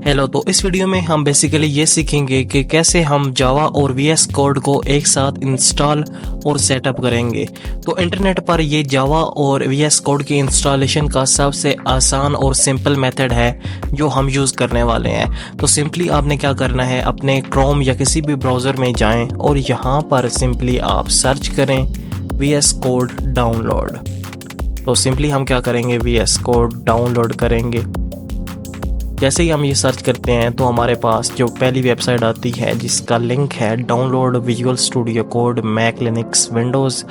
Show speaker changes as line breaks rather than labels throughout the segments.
Hello. तो इस video में हम बेसिकली ये सीखेंगे कि कैसे हम जावा और वीएस कोड को एक साथ इंस्टॉल और सेटअप करेंगे। तो इंटरनेट पर ये जावा और वीएस कोड की इंस्टॉलेशन का सबसे आसान और सिंपल मेथड है जो हम यूज़ करने वाले हैं। तो सिंपली आपने क्या करना है, अपने क्रोम या किसी भी ब्राउज़र में जाएं और यहाँ पर सिंपली आप सर्च करें वीएस कोड डाउनलोड। तो सिंपली हम क्या करेंगे, वीएस कोड डाउनलोड करेंगे। जैसे ही हम ये सर्च करते हैं तो हमारे पास जो पहली वेबसाइट आती है जिसका लिंक है download visual studio code Mac Linux Windows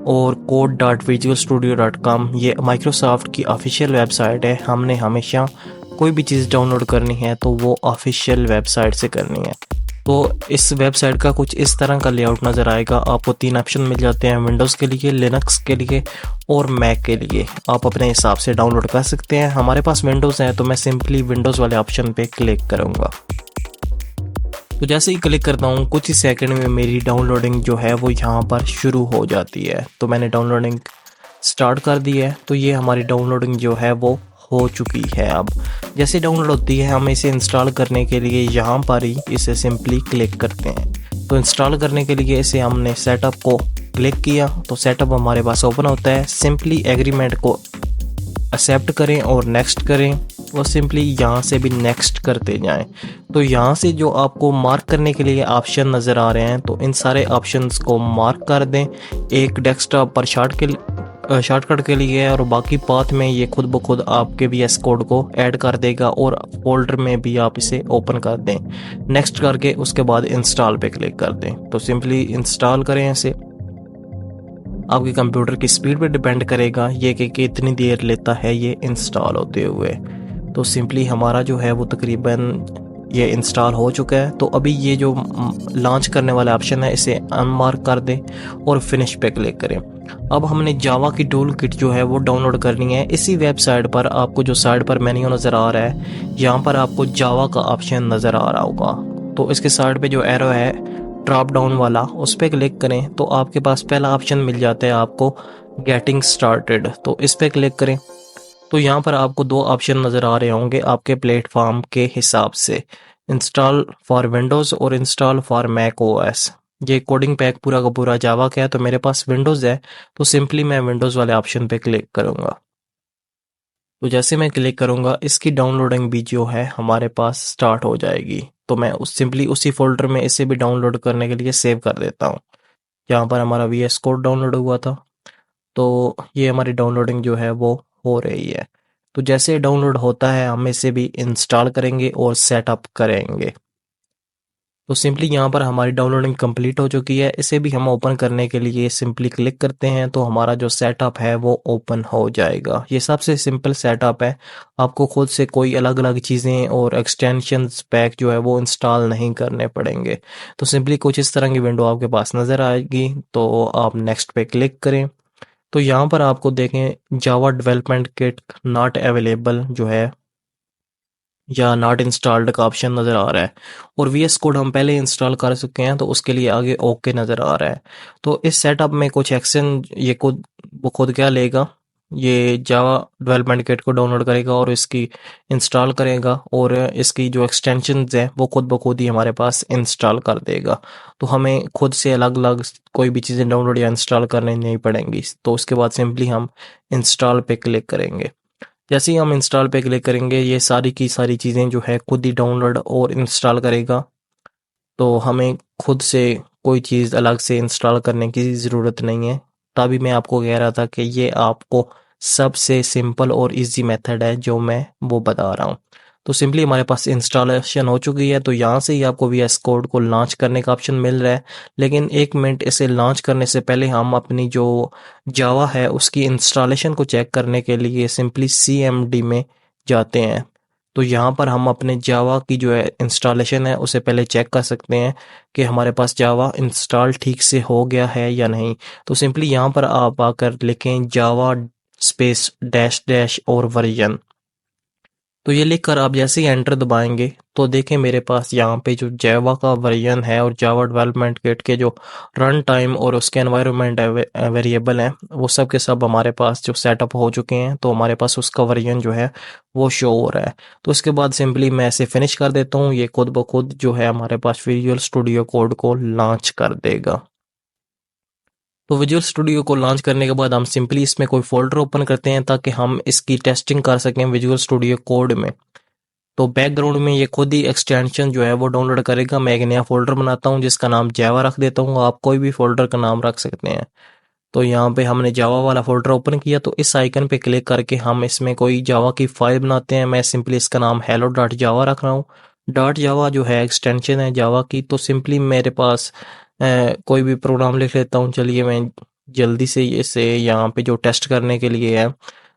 और code.visualstudio.com। ये माइक्रोसॉफ्ट की ऑफिशियल वेबसाइट है। हमने हमेशा कोई भी चीज़ डाउनलोड करनी है तो वो ऑफिशियल वेबसाइट से करनी है। तो इस वेबसाइट का कुछ इस तरह का लेआउट नज़र आएगा। आपको 3 ऑप्शन मिल जाते हैं, विंडोज़ के लिए, लिनक्स के लिए और मैक के लिए। आप अपने हिसाब से डाउनलोड कर सकते हैं। हमारे पास विंडोज़ है तो मैं सिंपली विंडोज़ वाले ऑप्शन पे क्लिक करूँगा। तो जैसे ही क्लिक करता हूँ कुछ ही सेकंड में मेरी डाउनलोडिंग जो है वो यहाँ पर शुरू हो जाती है। तो मैंने डाउनलोडिंग स्टार्ट कर दी है। तो ये हमारी डाउनलोडिंग जो है वो हो चुकी है। अब जैसे डाउनलोड होती है हम इसे इंस्टॉल करने के लिए यहाँ पर ही इसे सिंपली क्लिक करते हैं। तो इंस्टॉल करने के लिए इसे हमने सेटअप को क्लिक किया तो सेटअप हमारे पास ओपन होता है। सिंपली एग्रीमेंट को एक्सेप्ट करें और नेक्स्ट करें और सिंपली यहाँ से भी नेक्स्ट करते जाएं। तो यहाँ से जो आपको मार्क करने के लिए ऑप्शन नज़र आ रहे हैं तो इन सारे ऑप्शंस को मार्क कर दें। एक डेस्कटॉप पर शॉर्टकट के लिए है और बाकी पाथ में ये खुद ब खुद आपके वीएस कोड को ऐड कर देगा और फोल्डर में भी आप इसे ओपन कर दें। नेक्स्ट करके उसके बाद इंस्टॉल पे क्लिक कर दें। तो सिंपली इंस्टॉल करें इसे। आपके कंप्यूटर की स्पीड पे डिपेंड करेगा ये कि कितनी देर लेता है ये इंस्टॉल होते हुए। तो सिंपली हमारा जो है वो तकरीबन ये इंस्टॉल हो चुका है। तो अभी ये जो लॉन्च करने वाला ऑप्शन है इसे अनमार्क कर दें और फिनिश पे क्लिक करें। अब हमने जावा की टूल किट जो है वो डाउनलोड करनी है। इसी वेबसाइट पर आपको जो साइड पर मेन्यू नज़र आ रहा है यहाँ पर आपको जावा का ऑप्शन नज़र आ रहा होगा। तो इसके साइड पे जो एरो है ड्रॉप डाउन वाला उस पर क्लिक करें तो आपके पास पहला ऑप्शन मिल जाता है आपको गेटिंग स्टार्टेड। तो इस पर क्लिक करें तो यहाँ पर आपको 2 ऑप्शन नज़र आ रहे होंगे आपके प्लेटफॉर्म के हिसाब से, इंस्टॉल फॉर विंडोज़ और इंस्टॉल फॉर मैक ओएस। ये कोडिंग पैक पूरा का पूरा जावा का है तो मेरे पास विंडोज़ है तो सिंपली मैं विंडोज़ वाले ऑप्शन पे क्लिक करूँगा। तो जैसे मैं क्लिक करूँगा इसकी डाउनलोडिंग भी जो है हमारे पास स्टार्ट हो जाएगी। तो मैं सिंपली उसी फोल्डर में इसे भी डाउनलोड करने के लिए सेव कर देता हूँ जहाँ पर हमारा वीएस कोड डाउनलोड हुआ था। तो ये हमारी डाउनलोडिंग जो है वो हो रही है। तो जैसे डाउनलोड होता है हम इसे भी इंस्टॉल करेंगे और सेटअप करेंगे। तो सिंपली यहाँ पर हमारी डाउनलोडिंग कंप्लीट हो चुकी है। इसे भी हम ओपन करने के लिए सिंपली क्लिक करते हैं तो हमारा जो सेटअप है वो ओपन हो जाएगा। ये सबसे सिंपल सेटअप है। आपको खुद से कोई अलग अलग चीज़ें और एक्सटेंशंस पैक जो है वो इंस्टॉल नहीं करने पड़ेंगे। तो सिंपली कुछ इस तरह की विंडो आपके पास नज़र आएगी। तो आप नेक्स्ट पे क्लिक करें तो यहाँ पर आपको देखें Java development kit not available जो है या नॉट इंस्टॉल्ड का ऑप्शन नज़र आ रहा है और वीएस कोड हम पहले इंस्टॉल कर चुके हैं तो उसके लिए आगे ओके नज़र आ रहा है। तो इस सेटअप में कुछ एक्शन ये खुद क्या लेगा, ये जावा डेवलपमेंट किट को डाउनलोड करेगा और इसकी इंस्टॉल करेगा और इसकी जो एक्सटेंशंस हैं वो खुद ब खुद ही हमारे पास इंस्टॉल कर देगा। तो हमें खुद से अलग अलग कोई भी चीज़ें डाउनलोड या इंस्टॉल करनी नहीं पड़ेंगी। तो उसके बाद सिंपली हम इंस्टॉल पे क्लिक करेंगे। जैसे ही हम इंस्टॉल पे क्लिक करेंगे ये सारी की सारी चीज़ें जो है खुद ही डाउनलोड और इंस्टॉल करेगा। तो हमें खुद से कोई चीज़ अलग से इंस्टॉल करने की ज़रूरत नहीं है। तभी मैं आपको कह रहा था कि ये आपको सबसे सिंपल और इजी मेथड है जो मैं वो बता रहा हूँ। तो सिंपली हमारे पास इंस्टॉलेशन हो चुकी है। तो यहाँ से ही आपको वीएस कोड को लॉन्च करने का ऑप्शन मिल रहा है। लेकिन 1 मिनट इसे लॉन्च करने से पहले हम अपनी जो जावा है उसकी इंस्टॉलेशन को चेक करने के लिए सिंपली CMD में जाते हैं। तो यहाँ पर हम अपने जावा की जो है इंस्टॉलेशन है उसे पहले चेक कर सकते हैं कि हमारे पास जावा इंस्टॉल ठीक से हो गया है या नहीं। तो सिंपली यहाँ पर आप आकर लिखें जावा स्पेस डैश डैश और वर्जन। तो ये लिखकर आप जैसे ही एंटर दबाएंगे तो देखें मेरे पास यहाँ पे जो जावा का वर्जन है और जावा डेवलपमेंट किट के जो रन टाइम और उसके एनवायरनमेंट वेरिएबल हैं वो सब के सब हमारे पास जो सेटअप हो चुके हैं। तो हमारे पास उसका वर्जन जो है वो शो हो रहा है। तो उसके बाद सिंपली मैं इसे फिनिश कर देता हूँ। ये खुद ब खुद जो है हमारे पास विजुअल स्टूडियो कोड को लॉन्च कर देगा। तो विजुअल स्टूडियो को लॉन्च करने के बाद हम सिंपली इसमें कोई फोल्डर ओपन करते हैं ताकि हम इसकी टेस्टिंग कर सकें विजुअल स्टूडियो कोड में। तो बैकग्राउंड में ये खुद ही एक्सटेंशन जो है वो डाउनलोड करेगा। मैं एक नया फोल्डर बनाता हूँ जिसका नाम जावा रख देता हूँ। आप कोई भी फोल्डर का नाम रख सकते हैं। तो यहाँ पे हमने जावा वाला फोल्डर ओपन किया तो इस आइकन पे क्लिक करके हम इसमें कोई जावा की फाइल बनाते हैं। मैं सिंपली इसका नाम hello डॉट जावा रख रहा हूँ। डॉट जावा जो है एक्सटेंशन है जावा की। तो सिंपली मेरे पास कोई भी प्रोग्राम लिख लेता हूँ। चलिए मैं जल्दी से इसे यहाँ पे जो टेस्ट करने के लिए है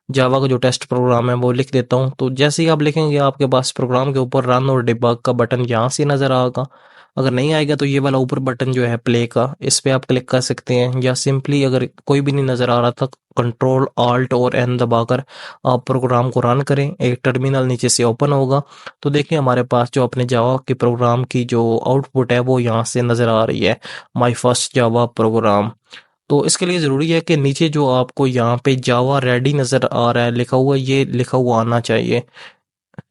जावा का जो टेस्ट प्रोग्राम है वो लिख देता हूँ। तो जैसे ही आप लिखेंगे आपके पास प्रोग्राम के ऊपर रन और डिबग का बटन यहाँ से नज़र आएगा। अगर नहीं आएगा तो ये वाला ऊपर बटन जो है प्ले का इस पे आप क्लिक कर सकते हैं, या सिंपली अगर कोई भी नहीं नज़र आ रहा था कंट्रोल ऑल्ट और एन दबाकर आप प्रोग्राम को रन करें। एक टर्मिनल नीचे से ओपन होगा। तो देखिए हमारे पास जो अपने जावा के प्रोग्राम की जो आउटपुट है वो यहाँ से नज़र आ रही है, माई फर्स्ट जावा प्रोग्राम। तो इसके लिए ज़रूरी है कि नीचे जो आपको यहाँ पे जावा रेडी नज़र आ रहा है लिखा हुआ, ये लिखा हुआ आना चाहिए।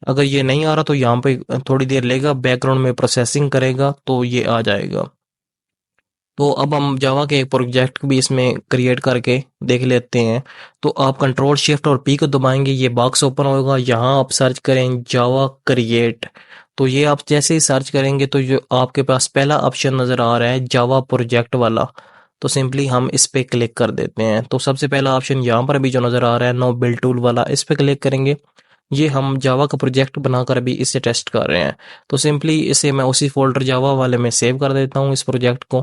अगर ये नहीं आ रहा तो यहाँ पे थोड़ी देर लेगा, बैकग्राउंड में प्रोसेसिंग करेगा तो ये आ जाएगा। तो अब हम जावा के एक प्रोजेक्ट भी इसमें क्रिएट करके देख लेते हैं। तो आप कंट्रोल शिफ्ट और पी को दबाएंगे, ये बॉक्स ओपन होगा। यहाँ आप सर्च करें जावा क्रिएट। तो ये आप जैसे ही सर्च करेंगे तो जो आपके पास पहला ऑप्शन नज़र आ रहा है जावा प्रोजेक्ट वाला, तो सिंपली हम इस पे क्लिक कर देते हैं। तो सबसे पहला ऑप्शन यहाँ पर भी जो नज़र आ रहा है नो बिल्ड टूल वाला, इस पे क्लिक करेंगे। ये हम जावा का प्रोजेक्ट बनाकर अभी इसे टेस्ट कर रहे हैं। तो सिंपली इसे मैं उसी फोल्डर जावा वाले में सेव कर देता हूँ इस प्रोजेक्ट को।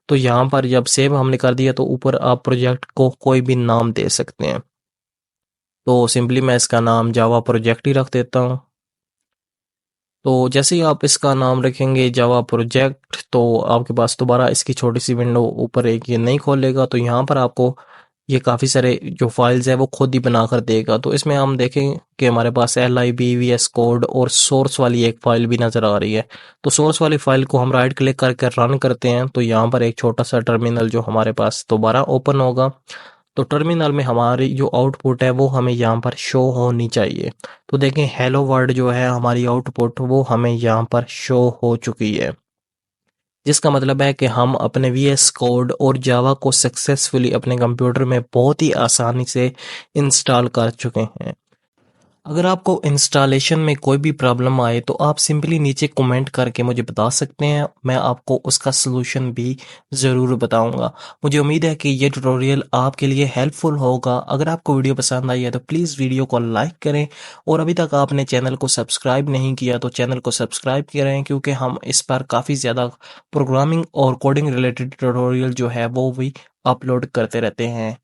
तो यहाँ पर जब सेव हमने कर दिया तो ऊपर आप प्रोजेक्ट को कोई भी नाम दे सकते हैं। तो सिंपली मैं इसका नाम जावा प्रोजेक्ट ही रख देता हूँ। तो जैसे ही आप इसका नाम रखेंगे जावा प्रोजेक्ट तो आपके पास दोबारा इसकी छोटी सी विंडो ऊपर एक ये नहीं खोलेगा। तो यहाँ पर आपको ये काफ़ी सारे जो फाइल्स है वो खुद ही बना कर देगा। तो इसमें हम देखें कि हमारे पास LIB VS कोड और सोर्स वाली एक फ़ाइल भी नज़र आ रही है। तो सोर्स वाली फ़ाइल को हम राइट क्लिक करके रन करते हैं तो यहाँ पर एक छोटा सा टर्मिनल जो हमारे पास दोबारा ओपन होगा। तो टर्मिनल में हमारी जो आउटपुट है वो हमें यहाँ पर शो होनी चाहिए। तो देखें हेलो वर्ल्ड जो है हमारी आउटपुट वो हमें यहाँ पर शो हो चुकी है, जिसका मतलब है कि हम अपने VS कोड और जावा को सक्सेसफुली अपने कंप्यूटर में बहुत ही आसानी से इंस्टॉल कर चुके हैं। अगर आपको इंस्टॉलेशन में कोई भी प्रॉब्लम आए तो आप सिंपली नीचे कमेंट करके मुझे बता सकते हैं, मैं आपको उसका सलूशन भी ज़रूर बताऊंगा। मुझे उम्मीद है कि ये ट्यूटोरियल आपके लिए हेल्पफुल होगा। अगर आपको वीडियो पसंद आई है तो प्लीज़ वीडियो को लाइक करें, और अभी तक आपने चैनल को सब्सक्राइब नहीं किया तो चैनल को सब्सक्राइब करें, क्योंकि हम इस पर काफ़ी ज़्यादा प्रोग्रामिंग और कोडिंग रिलेटेड ट्यूटोरियल जो है वो भी अपलोड करते रहते हैं।